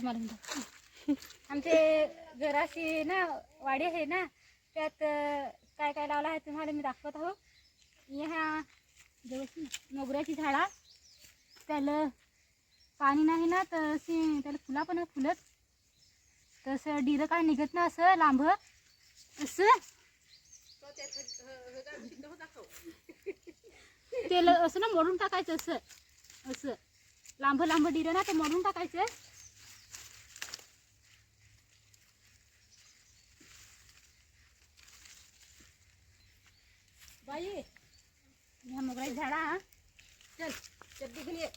तुम्हाला मी दाखवते. आमचे घराशी ना वाडी आहे ना, त्यात काय काय लावलं आहे तुम्हाला मी दाखवत आहो. ह्या जवळ मोगऱ्याची झाडा, त्याला पाणी नाही ना तर त्याला फुला पण फुलत तसं डिरं काय निघत ना असं लांब असं त्याला असं ना मोडून टाकायचं. असं असं लांब लांब डिरं ना ते मोडून टाकायचं. बाई ह्या मोगऱ्याची झाडा चल चड्डी घेऊन ये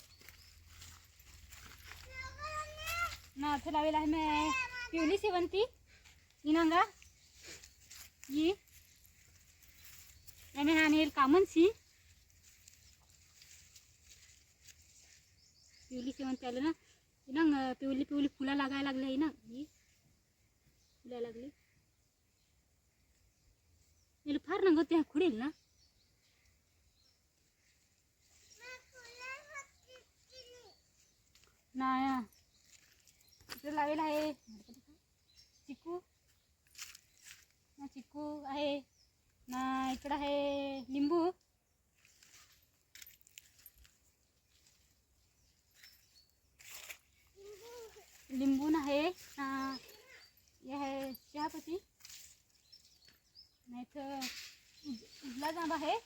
ना. इथं लावेल आहे मी पिवली शेवंती इनांगा ही आम्ही आणेल कामनसी पिवली शेवंती आलं ना इनांग पिवली पिवली फुला लागायला लागली आहे ना. ही फुला लागली याला फार ना गं त्या खुडेल ना. ना इकडे लावेल आहे चिकू ना, चिकू आहे ना. इकडं आहे लिंबू, लिंबू आहे ना. हे आहे चहापत्ती नाही तर उजला जांब आहे.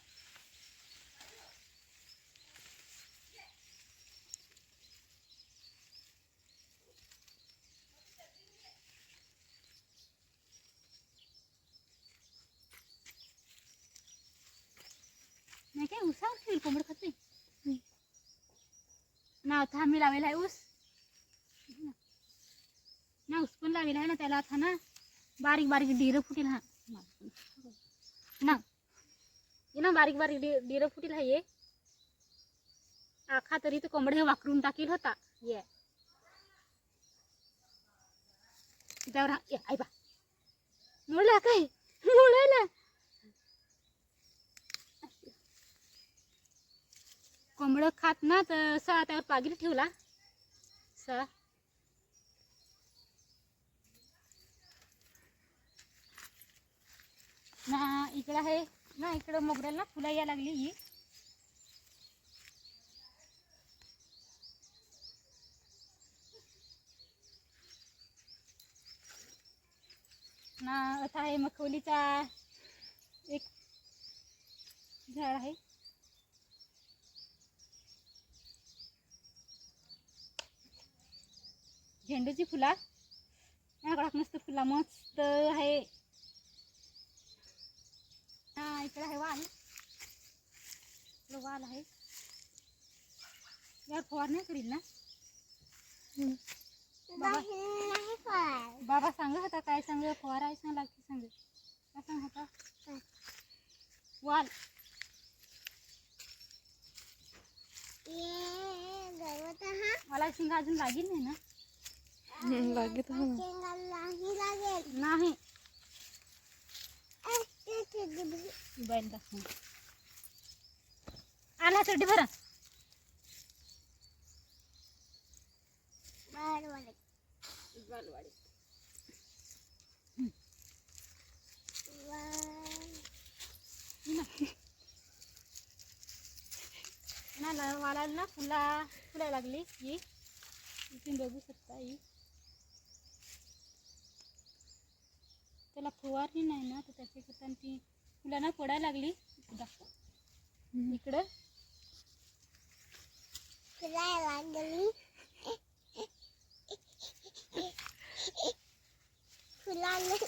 नाही काय उसावर ठेवेल कोंबड खाते ना. आता आम्ही लावेला आहे ऊस ना. ऊस पण लावेला आहे ना. त्याला आता ना बारीक बारीक डिरं फुटेल हा ना. ये ना बारीक बारीक डिरं फुटेल हा. ये आखा तरी तर कोंबड हे वाकरून टाकील होता. ये त्यावर आई बा मोडला काय मोडायला कोंबड खात ना तर सा त्यावर पागिरी ठेवला सा. ना इकडं आहे ना. इकडं मोगऱ्याला ना फुलं यायला लागली ही ना. आता आहे मखवलीचा एक झाड आहे. झेंडूची फुला याकडे मस्त फुला मस्त आहे ना. इकडे आहे वाल, वाल आहे यार फवारणी करील ना. बाबा सांग होता काय सांग फवाराय सांग लागते सांग काय सांग होता वाल. मला शिंग अजून लागेल नाही ना. लागत नाही बैल दाखव आला चड्डी भरा बालवाडी ना. वाला ना फुला लागली ही तुम्ही बघू शकता. ही त्याला फवारणी नाही ना तर त्याच्याकरता ती फुला ना पडायला लागली. इकडं लागली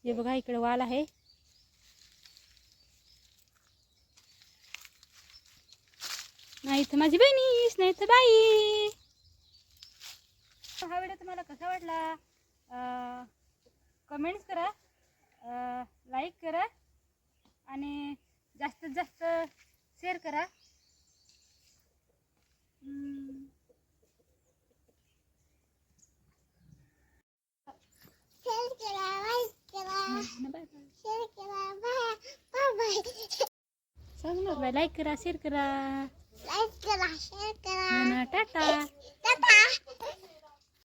हे बघा इकडे वाल आहे. नाही तर माझी बहिणीस नाही तर बाई. हा व्हिडिओ तुम्हाला कसा वाटला कमेंट्स करा, लाईक करा आणि जास्तीत जास्त शेअर करा. सांग ना. लाईक करा शेअर करा लाईक करा शेअर करा हा ना टाटा